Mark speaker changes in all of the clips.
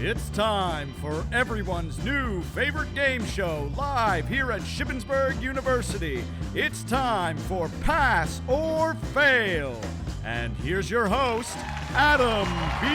Speaker 1: It's time for everyone's new favorite game show live here at Shippensburg University. It's time for Pass or Fail. And here's your host, Adam B.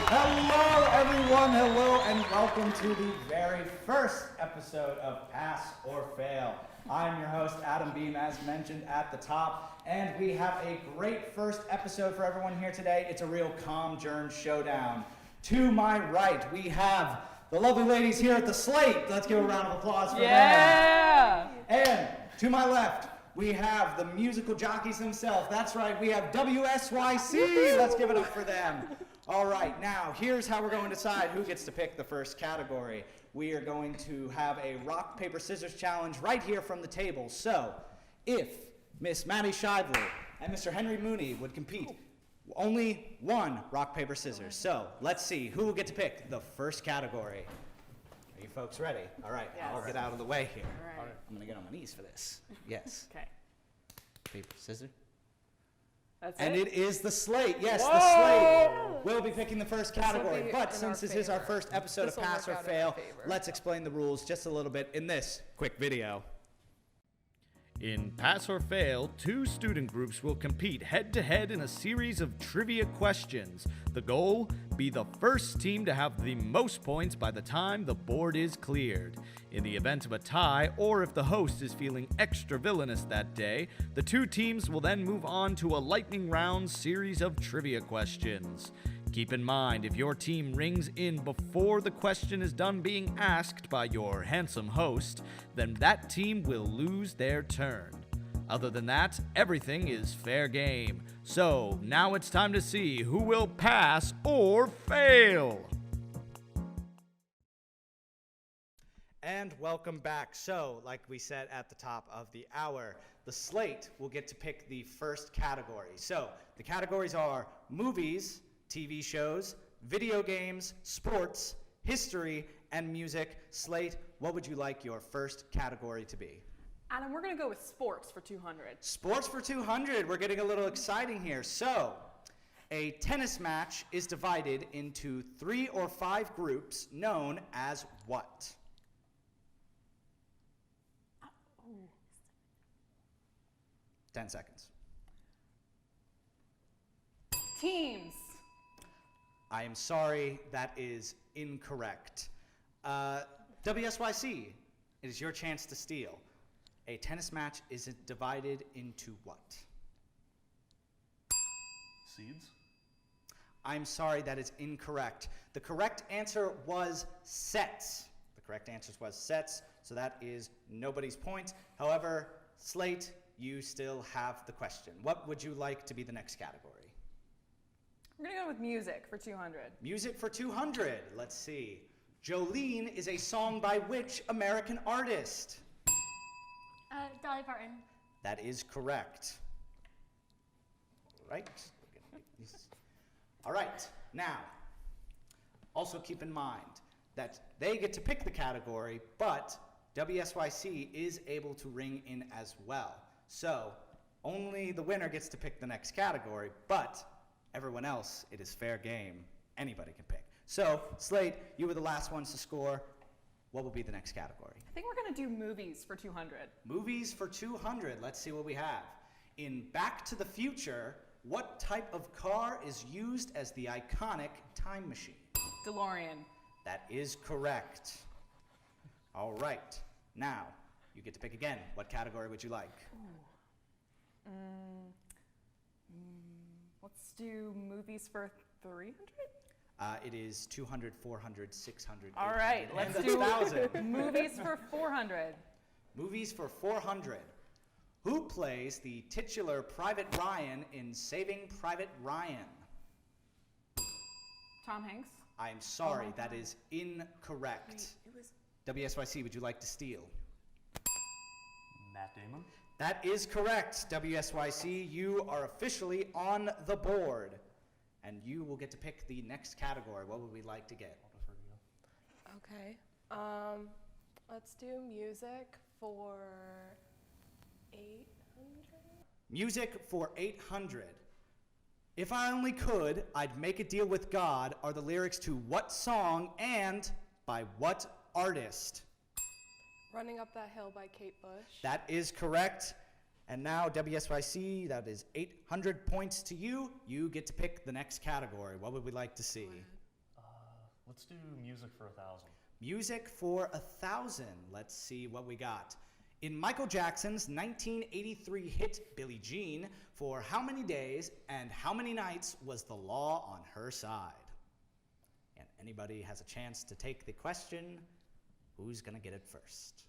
Speaker 2: Hello, everyone. Hello, and welcome to the very first episode of Pass or Fail. I'm your host, Adam Beam, as mentioned at the top, and we have a great first episode for everyone here today. It's a real calm-jern showdown. To my right, we have the lovely ladies here at the Slate. Let's give a round of applause for them. And to my left, we have the musical jockeys themselves. That's right, we have WSYC. Let's give it up for them. All right, now here's how we're going to decide who gets to pick the first category. We are going to have a rock, paper, scissors challenge right here from the table. So, if Miss Maddie Shively and Mr. Henry Mooney would compete, only one rock, paper, scissors. So, let's see who will get to pick the first category. Are you folks ready? All right, yes. I'll get out of the way here. All right. I'm going to get on my knees for this. Yes.
Speaker 3: Okay.
Speaker 2: Paper, scissors.
Speaker 3: That's
Speaker 2: and
Speaker 3: it?
Speaker 2: It is the Slate. Yes,
Speaker 3: Whoa!
Speaker 2: the Slate will be picking the first category. But
Speaker 3: in
Speaker 2: since
Speaker 3: our
Speaker 2: this is our
Speaker 3: favor.
Speaker 2: first episode
Speaker 3: This'll
Speaker 2: of Pass or
Speaker 3: work out in
Speaker 2: Fail,
Speaker 3: our favor.
Speaker 2: let's explain the rules just a little bit in this quick video.
Speaker 1: In Pass or Fail, two student groups will compete head-to-head in a series of trivia questions. The goal? Be the first team to have the most points by the time the board is cleared. In the event of a tie, or if the host is feeling extra villainous that day, the two teams will then move on to a lightning round series of trivia questions. Keep in mind, if your team rings in before the question is done being asked by your handsome host, then that team will lose their turn. Other than that, everything is fair game. So, now it's time to see who will pass or fail.
Speaker 2: And welcome back. So, like we said at the top of the hour, the Slate will get to pick the first category. So, the categories are movies, TV shows, video games, sports, history, and music. Slate, what would you like your first category to be?
Speaker 3: Adam, we're going to go with sports for 200.
Speaker 2: Sports for 200. We're getting a little exciting here. So, a tennis match is divided into 3 or 5 groups known as what? 10 seconds.
Speaker 3: Teams.
Speaker 2: I am sorry, that is incorrect. WSYC, it is your chance to steal. A tennis match is divided into what?
Speaker 4: Seeds?
Speaker 2: I'm sorry, that is incorrect. The correct answer was sets. The correct answer was sets, so that is nobody's point. However, Slate, you still have the question. What would you like to be the next category?
Speaker 3: We're going to go with music for 200.
Speaker 2: Music for 200. Let's see. Jolene is a song by which American artist?
Speaker 5: Dolly Parton.
Speaker 2: That is correct. Right. All right. Now, also keep in mind that they get to pick the category, but WSYC is able to ring in as well. So, only the winner gets to pick the next category, but everyone else, it is fair game. Anybody can pick. So, Slate, you were the last ones to score. What will be the next category?
Speaker 3: I think we're going to do movies for 200.
Speaker 2: Movies for 200. Let's see what we have. In Back to the Future, what type of car is used as the iconic time machine?
Speaker 3: DeLorean.
Speaker 2: That is correct. All right. Now, you get to pick again. What category would you like?
Speaker 3: Let's do movies for 300?
Speaker 2: It is 200, 400, 600,
Speaker 3: All right,
Speaker 2: 800,
Speaker 3: let's
Speaker 2: and
Speaker 3: do
Speaker 2: 1,000.
Speaker 3: movies for 400.
Speaker 2: Movies for 400. Who plays the titular Private Ryan in Saving Private Ryan?
Speaker 3: Tom Hanks.
Speaker 2: I'm sorry, that is incorrect. WSYC, would you like to steal?
Speaker 4: Matt Damon?
Speaker 2: That is correct, WSYC. You are officially on the board. And you will get to pick the next category. What would we like to get?
Speaker 5: Okay. Let's do music for 800.
Speaker 2: Music for 800. If I only could, I'd make a deal with God are the lyrics to what song and by what artist?
Speaker 5: Running Up That Hill by Kate Bush.
Speaker 2: That is correct. And now WSYC, that is 800 points to you. You get to pick the next category. What would we like to see?
Speaker 4: Let's do music for 1,000.
Speaker 2: Music for 1,000. Let's see what we got. In Michael Jackson's 1983 hit Billie Jean, for how many days and how many nights was the law on her side? And anybody has a chance to take the question. Who's going to get it first?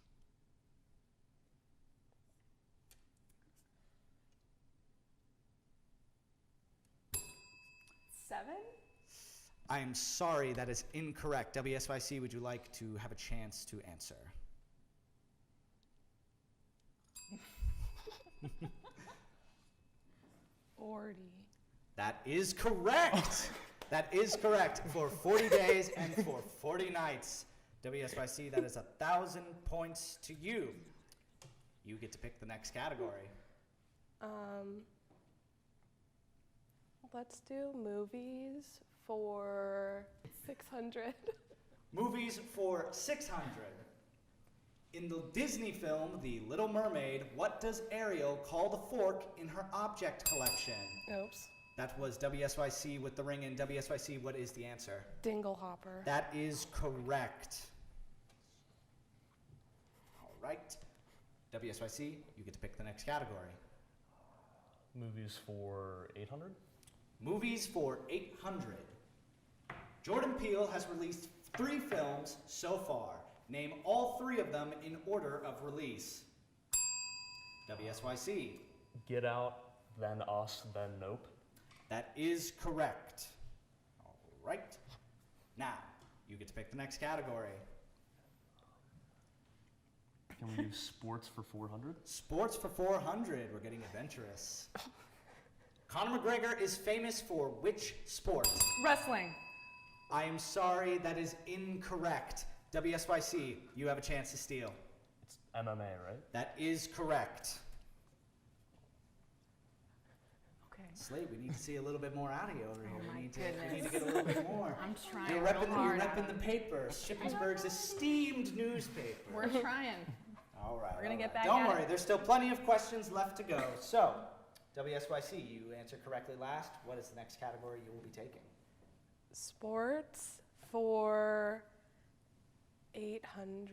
Speaker 3: Seven?
Speaker 2: I am sorry, that is incorrect. WSYC, would you like to have a chance to answer?
Speaker 5: 40.
Speaker 2: That is correct. That is correct. For 40 days and for 40 nights. WSYC, that is 1,000 points to you. You get to pick the next category.
Speaker 5: Let's do movies for 600.
Speaker 2: Movies for 600. In the Disney film, The Little Mermaid, what does Ariel call the fork in her object collection?
Speaker 5: Oops.
Speaker 2: That was WSYC with the ring in. WSYC, what is the answer?
Speaker 5: Dinglehopper.
Speaker 2: That is correct. All right. WSYC, you get to pick the next category.
Speaker 4: Movies for 800?
Speaker 2: Movies for 800. Jordan Peele has released 3 films so far. Name all 3 of them in order of release. WSYC.
Speaker 4: Get Out, then Us, then Nope.
Speaker 2: That is correct. All right. Now, you get to pick the next category.
Speaker 4: Can we do sports for 400?
Speaker 2: Sports for 400. We're getting adventurous. Conor McGregor is famous for which sport?
Speaker 3: Wrestling.
Speaker 2: I am sorry, that is incorrect. WSYC, you have a chance to steal.
Speaker 4: It's MMA, right?
Speaker 2: That is correct.
Speaker 3: Okay.
Speaker 2: Slate, we need to see a little bit more out of you over here.
Speaker 3: Oh my
Speaker 2: We need to
Speaker 3: goodness.
Speaker 2: get a little bit more.
Speaker 3: I'm trying
Speaker 2: You're
Speaker 3: real
Speaker 2: repping
Speaker 3: hard.
Speaker 2: the paper, Shippensburg's esteemed newspaper.
Speaker 3: We're trying.
Speaker 2: All right.
Speaker 3: We're gonna
Speaker 2: all
Speaker 3: get
Speaker 2: right.
Speaker 3: back
Speaker 2: Don't
Speaker 3: at
Speaker 2: worry,
Speaker 3: it.
Speaker 2: there's still plenty of questions left to go. So, WSYC, you answered correctly last. What is the next category you will be taking?
Speaker 5: Sports for 800.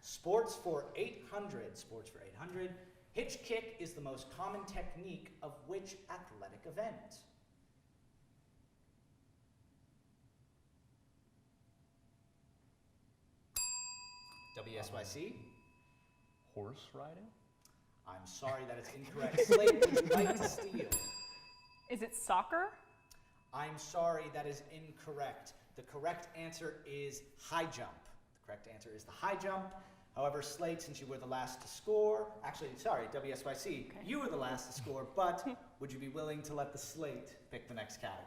Speaker 2: Sports for 800. Sports for 800. Hitch kick is the most common technique of which athletic event? WSYC.
Speaker 4: Horse riding?
Speaker 2: I'm sorry, that is incorrect. Slate, would you like to steal?
Speaker 3: Is it soccer?
Speaker 2: I'm sorry, that is incorrect. The correct answer is high jump. The correct answer is the high jump. However, Slate, since you were the last to score, actually, sorry, WSYC, you were the last to score, but would you be willing to let the Slate pick the next category?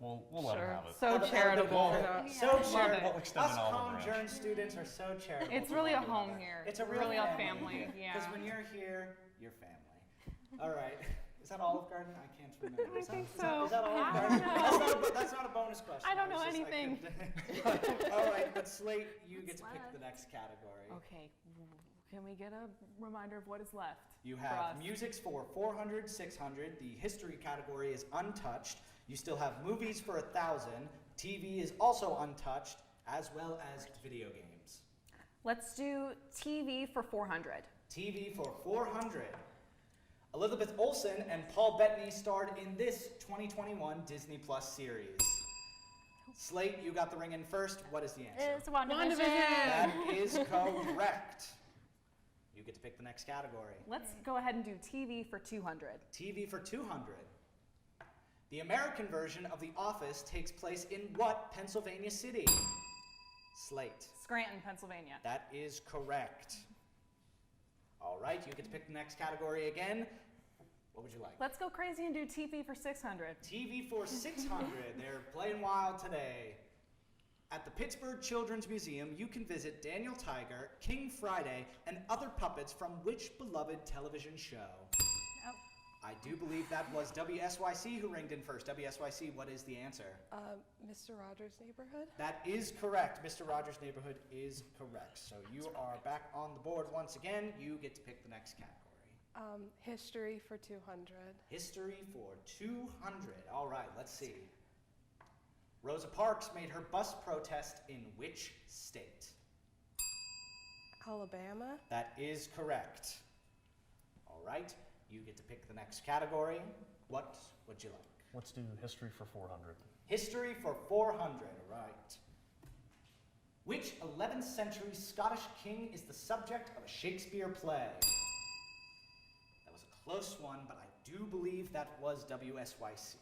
Speaker 4: We'll let him have it.
Speaker 3: So charitable.
Speaker 2: So
Speaker 3: it.
Speaker 2: charitable.
Speaker 4: Extend
Speaker 2: Us
Speaker 4: an olive
Speaker 2: Calm
Speaker 4: branch.
Speaker 2: Journ students are so charitable.
Speaker 3: It's
Speaker 2: to
Speaker 3: really a
Speaker 2: one
Speaker 3: home
Speaker 2: another.
Speaker 3: here.
Speaker 2: It's a real
Speaker 3: really
Speaker 2: family.
Speaker 3: a family. Yeah.
Speaker 2: Because when you're here, you're family. All right. Is that Olive Garden? I can't remember.
Speaker 3: I
Speaker 2: Is that-
Speaker 3: think
Speaker 2: is that-
Speaker 3: so.
Speaker 2: is that Olive
Speaker 3: I
Speaker 2: Garden?
Speaker 3: don't know.
Speaker 2: That's not a bonus question.
Speaker 3: I don't know
Speaker 2: was just-
Speaker 3: anything.
Speaker 2: couldn't- All right, but Slate, you get to pick
Speaker 5: left?
Speaker 2: the next category.
Speaker 3: Okay. Can we get a reminder of what is left?
Speaker 2: You
Speaker 3: for
Speaker 2: have
Speaker 3: us?
Speaker 2: music's for 400, 600. The history category is untouched. You still have movies for 1,000. TV is also untouched, as well as video games.
Speaker 3: Let's do TV for 400.
Speaker 2: TV for 400. Elizabeth Olsen and Paul Bettany starred in this 2021 Disney Plus series. Slate, you got the ring in first. What is the answer?
Speaker 5: It's WandaVision.
Speaker 2: That is correct. You get to pick the next category.
Speaker 3: Let's go ahead and do TV for 200.
Speaker 2: TV for 200. The American version of The Office takes place in what Pennsylvania city? Slate.
Speaker 3: Scranton, Pennsylvania.
Speaker 2: That is correct. All right, you get to pick the next category again. What would you like?
Speaker 3: Let's go crazy and do TV for 600.
Speaker 2: TV for 600. They're playing wild today. At the Pittsburgh Children's Museum, you can visit Daniel Tiger, King Friday, and other puppets from which beloved television show? I do believe that was WSYC who ringed in first. WSYC, what is the answer?
Speaker 5: Mr. Rogers' Neighborhood.
Speaker 2: That is correct. Mr. Rogers' Neighborhood is correct. So you are back on the board once again. You get to pick the next category.
Speaker 5: History for 200.
Speaker 2: History for 200. All right, let's see. Rosa Parks made her bus protest in which state?
Speaker 5: Alabama.
Speaker 2: That is correct. All right, you get to pick the next category. What would you like?
Speaker 4: Let's do history for 400.
Speaker 2: History for 400, all right. Which 11th century Scottish king is the subject of a Shakespeare play? That was a close one, but I do believe that was WSYC.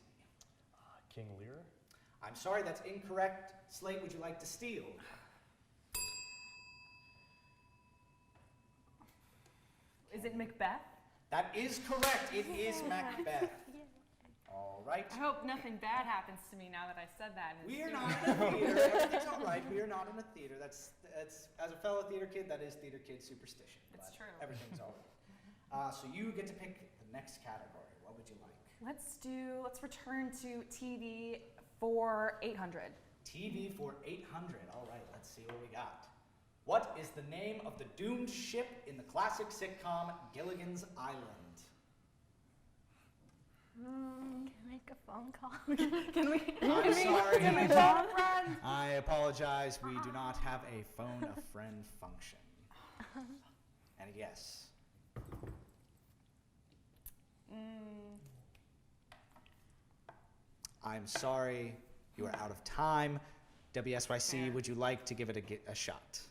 Speaker 4: King Lear?
Speaker 2: I'm sorry, that's incorrect. Slate, would you like to steal?
Speaker 3: Is it Macbeth?
Speaker 2: That is correct. It is Macbeth. All right.
Speaker 3: I hope nothing bad happens to me now that I said that.
Speaker 2: We are not in a theater. Everything's all right. We are not in a theater. That's as a fellow theater kid, that is theater kid superstition.
Speaker 3: It's
Speaker 2: but
Speaker 3: true.
Speaker 2: Everything's all right. So you get to pick the next category. What would you like?
Speaker 3: Let's return to TV for 800.
Speaker 2: TV for 800. All right. Let's see what we got. What is the name of the doomed ship in the classic sitcom Gilligan's Island?
Speaker 6: Can I make a phone call?
Speaker 3: Can we?
Speaker 2: I'm sorry.
Speaker 3: Can we phone a friend?
Speaker 2: I apologize. We do not have a phone a friend function. And yes. I'm sorry. You are out of time. WSYC,
Speaker 3: Yeah.
Speaker 2: would you like to give it a shot?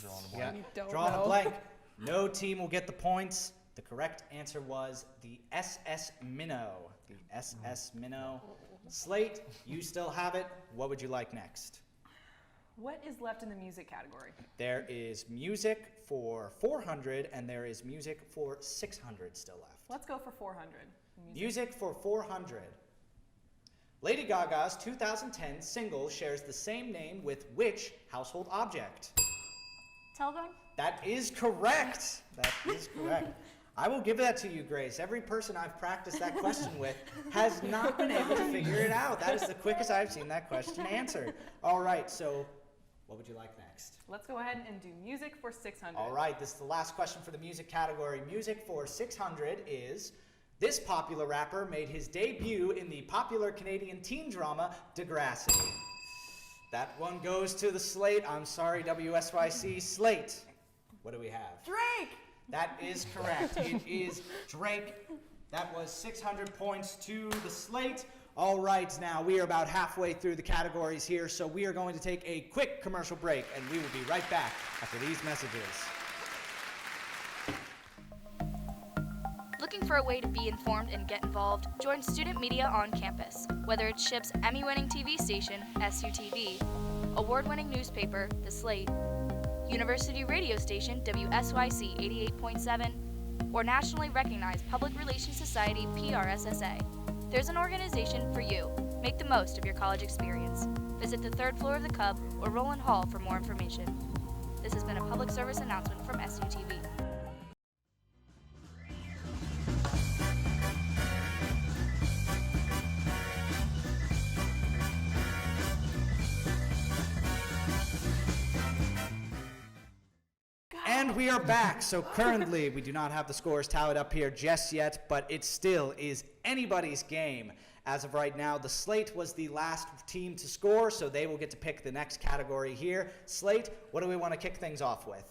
Speaker 4: Drawing a
Speaker 2: Yeah.
Speaker 4: blank.
Speaker 5: You don't
Speaker 2: Draw
Speaker 5: know.
Speaker 2: a blank. No team will get the points. The correct answer was the SS Minnow. The SS Minnow. Slate, you still have it. What would you like next?
Speaker 3: What is left in the music category?
Speaker 2: There is music for 400 and there is music for 600 still left.
Speaker 3: Let's go for 400.
Speaker 2: Music for 400. Lady Gaga's 2010 single shares the same name with which household object?
Speaker 6: Telephone?
Speaker 2: That is correct. That is correct. I will give that to you, Grace. Every person I've practiced that question with has not been able to figure it out. That is the quickest I've seen that question answered. All right, so what would you like next?
Speaker 3: Let's go ahead and do music for 600.
Speaker 2: All right, this is the last question for the music category. Music for 600 is, this popular rapper made his debut in the popular Canadian teen drama Degrassi. That one goes to the Slate. I'm sorry, WSYC. Slate, what do we have?
Speaker 3: Drake!
Speaker 2: That is correct. It is Drake. That was 600 points to the Slate. All right, now we are about halfway through the categories here, so we are going to take a quick commercial break, and we will be right back after these messages.
Speaker 7: Looking for a way to be informed and get involved? Join student media on campus. Whether it's SHIP's Emmy-winning TV station, SUTV, award-winning newspaper, The Slate, university radio station, WSYC 88.7, or nationally recognized Public Relations Society, PRSSA. There's an organization for you. Make the most of your college experience. Visit the 3rd floor of the Cub or Roland Hall for more information. This has been a public service announcement from SUTV.
Speaker 2: And we are back. So currently, we do not have the scores tallied up here just yet, but it still is anybody's game. As of right now, the Slate was the last team to score, so they will get to pick the next category here. Slate, what do we want to kick things off with?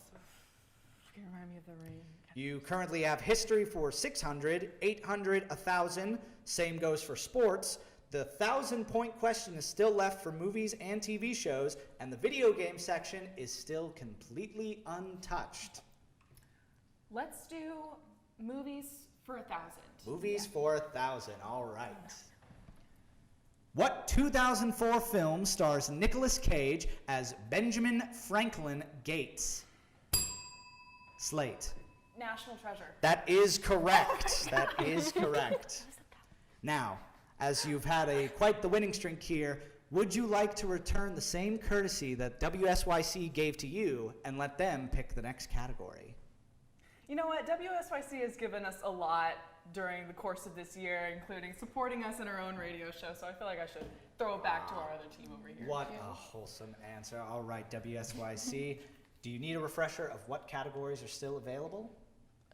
Speaker 3: Can you remind me of the ring?
Speaker 2: You currently have history for 600, 800, 1,000. Same goes for sports. The 1,000-point question is still left for movies and TV shows, and the video game section is still completely untouched.
Speaker 3: Let's do movies for 1,000.
Speaker 2: Movies for 1,000, all right. What 2004 film stars Nicolas Cage as Benjamin Franklin Gates? Slate.
Speaker 3: National Treasure.
Speaker 2: That is correct. That is correct. Now, as you've had quite the winning streak here, would you like to return the same courtesy that WSYC gave to you and let them pick the next category?
Speaker 3: You know what? WSYC has given us a lot during the course of this year, including supporting us in our own radio show, so I feel like I should throw it back to our other team over here.
Speaker 2: What a wholesome answer. All right, WSYC. Do you need a refresher of what categories are still available?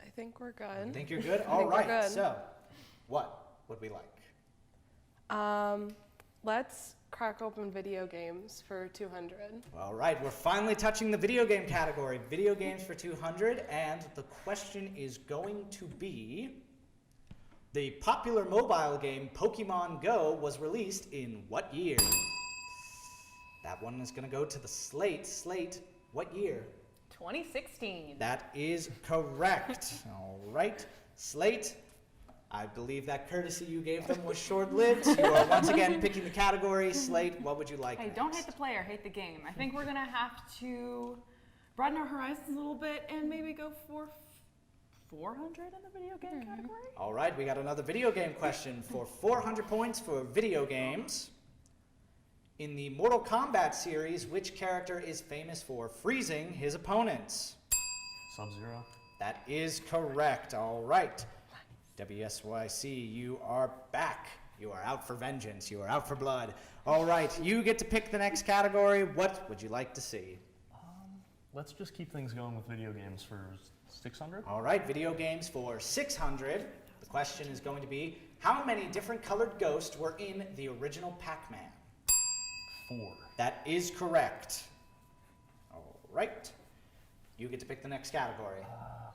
Speaker 5: I think we're good.
Speaker 2: Think you're good?
Speaker 5: I
Speaker 2: All
Speaker 5: think we're
Speaker 2: right,
Speaker 5: good.
Speaker 2: so what would we like?
Speaker 5: Let's crack open video games for 200.
Speaker 2: All right, we're finally touching the video game category. Video games for 200, and the question is going to be, the popular mobile game Pokemon Go was released in what year? That one is going to go to the Slate. Slate, what year?
Speaker 3: 2016.
Speaker 2: That is correct. All right, Slate, I believe that courtesy you gave them was short-lived. You are once again picking the category. Slate, what would you like
Speaker 3: Hey,
Speaker 2: next?
Speaker 3: don't hate the player, hate the game. I think we're gonna have to broaden our horizons a little bit and maybe go for 400 in the video game category.
Speaker 2: All right, we got another video game question for 400 points for video games. In the Mortal Kombat series, which character is famous for freezing his opponents?
Speaker 4: Sub-Zero.
Speaker 2: That is correct. All right. WSYC, you are back. You are out for vengeance. You are out for blood. All right, you get to pick the next category. What would you like to see?
Speaker 4: Let's just keep things going with video games for 600.
Speaker 2: All right, video games for 600. The question is going to be, how many different colored ghosts were in the original Pac-Man?
Speaker 4: 4.
Speaker 2: That is correct. All right. You get to pick the next category.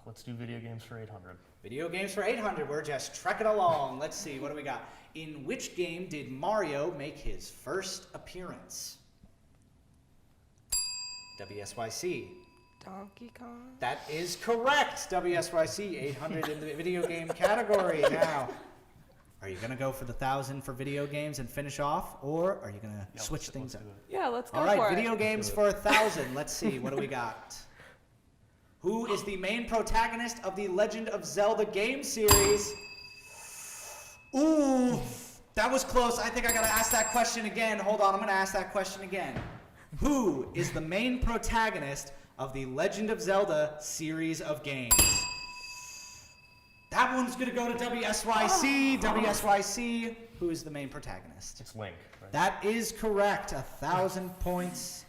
Speaker 4: Let's do video games for 800.
Speaker 2: Video games for 800. We're just trekking along. Let's see, what do we got? In which game did Mario make his first appearance? WSYC.
Speaker 5: Donkey Kong.
Speaker 2: That is correct. WSYC, 800 in the video game category. Now, are you going to go for the 1,000 for video games and finish off, or are you going to switch things up?
Speaker 5: Yeah, let's go
Speaker 2: All right,
Speaker 5: for
Speaker 2: video
Speaker 5: it.
Speaker 2: games for 1,000. Let's see, what do we got? Who is the main protagonist of the Legend of Zelda game series? Ooh, that was close. I think I gotta ask that question again. Hold on, I'm gonna ask that question again. Who is the main protagonist of the Legend of Zelda series of games? That one's gonna go to WSYC. WSYC, who is the main protagonist?
Speaker 4: It's Link, right?
Speaker 2: That is correct. 1,000 points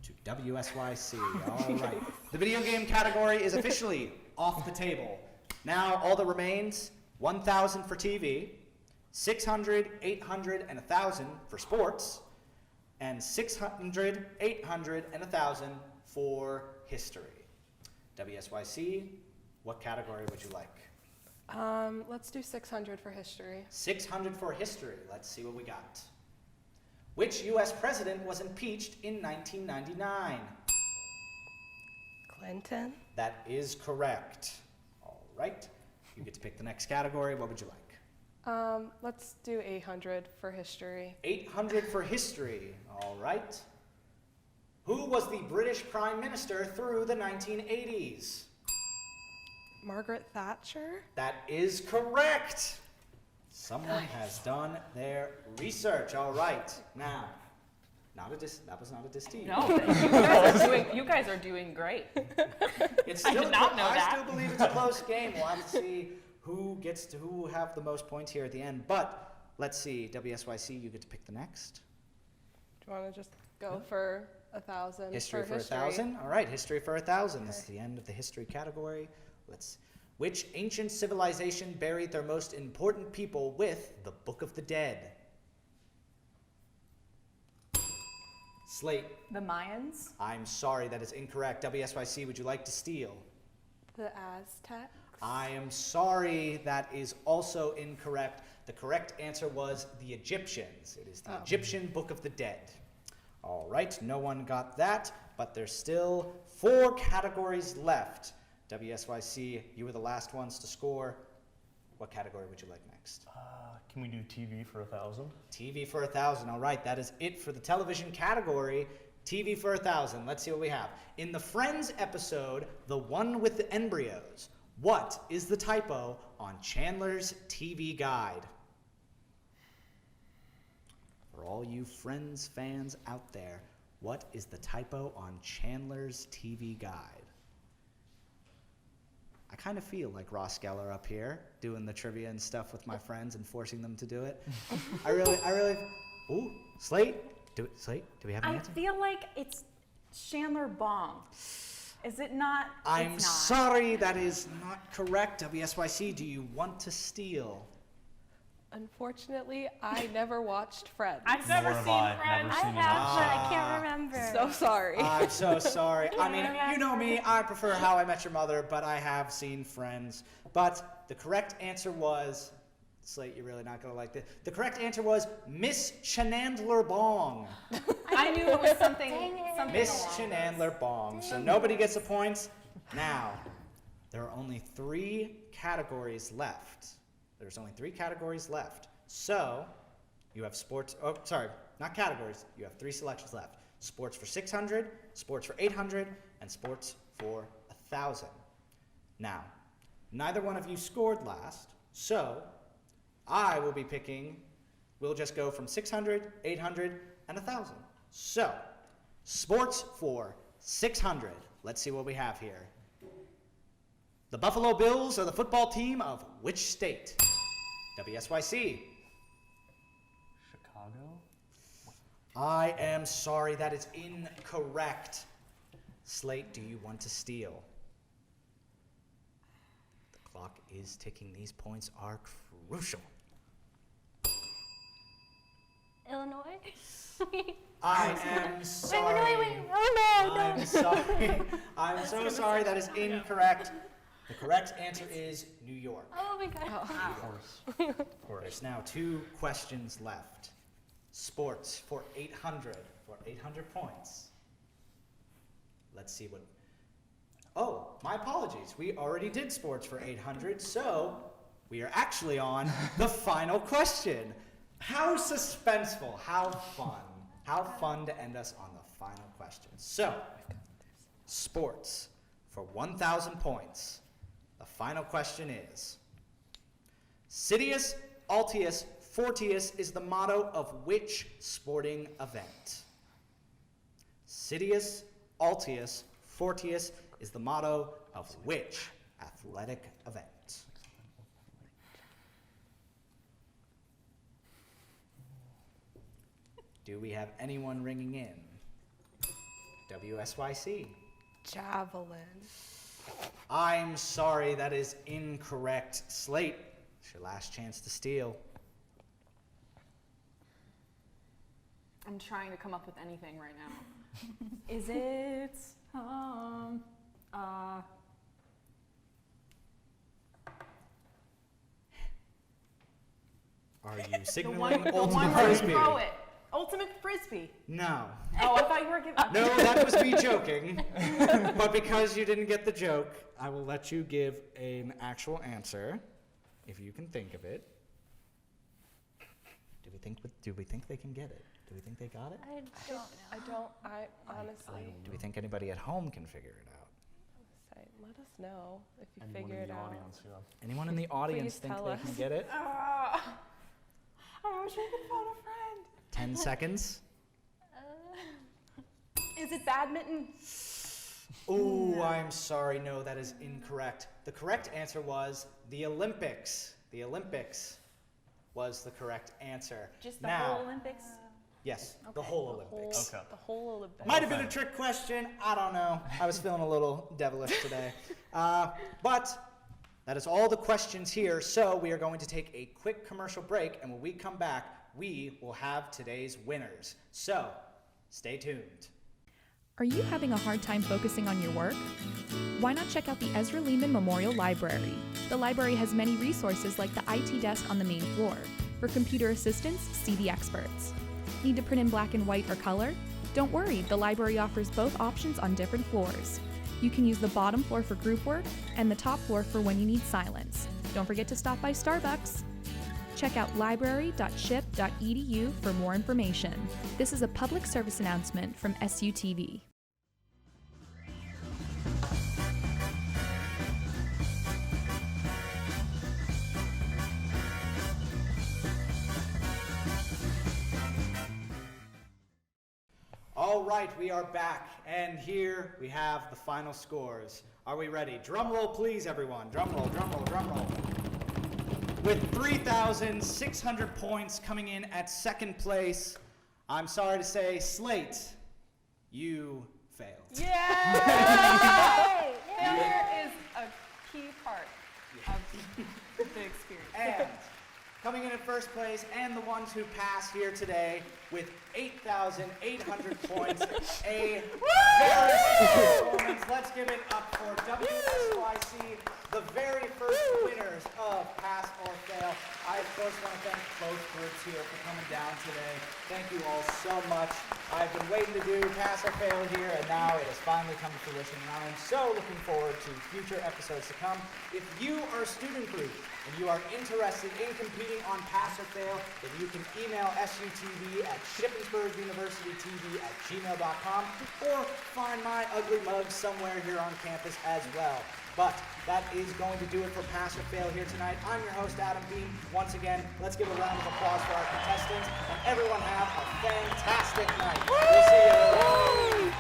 Speaker 2: to WSYC. All right. The video game category is officially off the table. Now all that remains, 1,000 for TV, 600, 800, and 1,000 for sports, and 600, 800, and 1,000 for history. WSYC, what category would you like?
Speaker 5: Let's do 600 for history.
Speaker 2: 600 for history. Let's see what we got. Which U.S. president was impeached in 1999?
Speaker 5: Clinton.
Speaker 2: That is correct. All right. You get to pick the next category. What would you like?
Speaker 5: Let's do 800 for history.
Speaker 2: 800 for history. All right. Who was the British Prime Minister through the 1980s?
Speaker 5: Margaret Thatcher.
Speaker 2: That is correct. Someone has done their research. All right. Now, that was not a diss to you.
Speaker 3: No, you guys are doing great.
Speaker 2: It's
Speaker 3: I
Speaker 2: still
Speaker 3: did not know
Speaker 2: I
Speaker 3: that.
Speaker 2: still believe it's a close game. We'll have to see who have the most points here at the end. But let's see, WSYC, you get to pick the next.
Speaker 5: Do you want to just go for 1,000?
Speaker 2: History for 1,000. All right, history for 1,000. This is the end of the history category. Which ancient civilization buried their most important people with the Book of the Dead? Slate.
Speaker 3: The Mayans.
Speaker 2: I'm sorry, that is incorrect. WSYC, would you like to steal?
Speaker 5: The Aztecs.
Speaker 2: I am sorry, that is also incorrect. The correct answer was the Egyptians. It is the Egyptian Book of the Dead. All right, no one got that, but there's still 4 categories left. WSYC, you were the last ones to score. What category would you like next?
Speaker 4: Can we do TV for 1,000?
Speaker 2: TV for 1,000. All right, that is it for the television category. TV for 1,000. Let's see what we have. In the Friends episode, The One with the Embryos, what is the typo on Chandler's TV guide? For all you Friends fans out there, what is the typo on Chandler's TV guide? kind of feel like Ross Geller up here, doing the trivia and stuff with my friends and forcing them to do it. I really, ooh, Slate? Slate, do we have an answer?
Speaker 8: I feel like it's Chandler Bong. Is it not?
Speaker 2: I'm
Speaker 8: It's not.
Speaker 2: sorry, that is not correct. WSYC, do you want to steal?
Speaker 5: Unfortunately, I never watched Friends.
Speaker 8: I've never
Speaker 4: Nor have
Speaker 8: seen
Speaker 4: I.
Speaker 8: Friends.
Speaker 4: Never
Speaker 6: I
Speaker 4: seen it.
Speaker 6: have, but I can't remember.
Speaker 5: So sorry.
Speaker 2: I'm so sorry. I mean, you know me, I prefer How I Met Your Mother, but I have seen Friends. But the correct answer was, Slate, you're really not going to like this. The correct answer was Miss Chenandler Bong.
Speaker 8: I knew it was something.
Speaker 6: Dang it.
Speaker 8: something
Speaker 2: Miss
Speaker 8: along
Speaker 2: Chenandler Bong. So nobody gets the points. Now, there are only 3 categories left. There's only 3 categories left. So, you have sports, oh, sorry, not categories. You have 3 selections left. Sports for 600, sports for 800, and sports for 1,000. Now, neither one of you scored last, so I will be picking, we'll just go from 600, 800, and 1,000. So, sports for 600. Let's see what we have here. The Buffalo Bills are the football team of which state? WSYC.
Speaker 4: Chicago?
Speaker 2: I am sorry, that is incorrect. Slate, do you want to steal? The clock is ticking. These points are crucial.
Speaker 6: Illinois?
Speaker 2: I am sorry.
Speaker 6: Wait. Oh no,
Speaker 2: I'm sorry. I'm so sorry. That is incorrect. The correct answer is New York.
Speaker 6: Oh my god.
Speaker 4: Of course. Of course.
Speaker 2: There's now 2 questions left. Sports for 800 points. Let's see what. Oh, my apologies. We already did sports for 800, so we are actually on the final question. How suspenseful, how fun. How fun to end us on the final question. So, sports for 1,000 points. The final question is, Citius, Altius, Fortius is the motto of which sporting event? Citius, Altius, Fortius is the motto of which athletic event? Do we have anyone ringing in? WSYC.
Speaker 5: Javelin.
Speaker 2: I'm sorry, that is incorrect. Slate, it's your last chance to steal.
Speaker 8: I'm trying to come up with anything right now. Is it?
Speaker 2: Are you
Speaker 8: The
Speaker 2: signaling
Speaker 8: one
Speaker 2: ultimate
Speaker 8: where you
Speaker 2: frisbee?
Speaker 8: throw it. Ultimate frisbee.
Speaker 2: No.
Speaker 8: Oh, I thought you were giving.
Speaker 2: No, that was me joking. But because you didn't get the joke, I will let you give an actual answer, if you can think of it. Do we think they can get it? Do we think they got it?
Speaker 5: I honestly,
Speaker 2: Do we think anybody at home can figure it out?
Speaker 5: say, let us know if you
Speaker 4: Anyone
Speaker 5: figure
Speaker 4: in
Speaker 5: it
Speaker 4: the
Speaker 5: out.
Speaker 4: audience, yeah.
Speaker 2: Anyone in the audience
Speaker 5: Please
Speaker 2: think
Speaker 5: tell
Speaker 2: they
Speaker 5: us.
Speaker 2: can get it?
Speaker 8: I wish I could phone a friend.
Speaker 2: 10 seconds.
Speaker 8: Is it badminton?
Speaker 2: Ooh, I'm sorry. No, that is incorrect. The correct answer was the Olympics. The Olympics was the correct answer.
Speaker 8: Just the
Speaker 2: now,
Speaker 8: whole Olympics?
Speaker 2: Yes, the
Speaker 8: Okay.
Speaker 2: whole Olympics.
Speaker 4: Okay.
Speaker 5: The whole Olympics.
Speaker 2: Might have been a trick question. I don't know. I was feeling a little devilish today. But that is all the questions here. So we are going to take a quick commercial break. And when we come back, we will have today's winners. So stay tuned.
Speaker 9: Are you having a hard time focusing on your work? Why not check out the Ezra Lehman Memorial Library? The library has many resources like the IT desk on the main floor. For computer assistants, see the experts. Need to print in black and white or color? Don't worry, the library offers both options on different floors. You can use the bottom floor for group work and the top floor for when you need silence. Don't forget to stop by Starbucks. Check out library.ship.edu for more information. This is a public service announcement from SUTV.
Speaker 2: All right, we are back, and here we have the final scores. Are we ready? Drum roll, please, everyone. Drum roll, drum roll, drum roll. With 3,600 points coming in at second place, I'm sorry to say, Slate, you failed.
Speaker 3: Yay! Failure is a key part of the experience.
Speaker 2: And coming in at first place, and the ones who passed here today with 8,800 points, a very strong performance. Let's give it up for WSYC, the very first winners of Pass or Fail. I, of course, want to thank both groups here for coming down today. Thank you all so much. I've been waiting to do Pass or Fail here, and now it has finally come to fruition, and I am so looking forward to future episodes to come. If you are a student group and you are interested in competing on Pass or Fail, then you can email SUTV at shippensburguniversitytv@gmail.com or find my ugly mug somewhere here on campus as well. But that is going to do it for Pass or Fail here tonight. I'm your host, Adam Beam. Once again, let's give a round of applause for our contestants, and everyone have a fantastic night. We'll see you.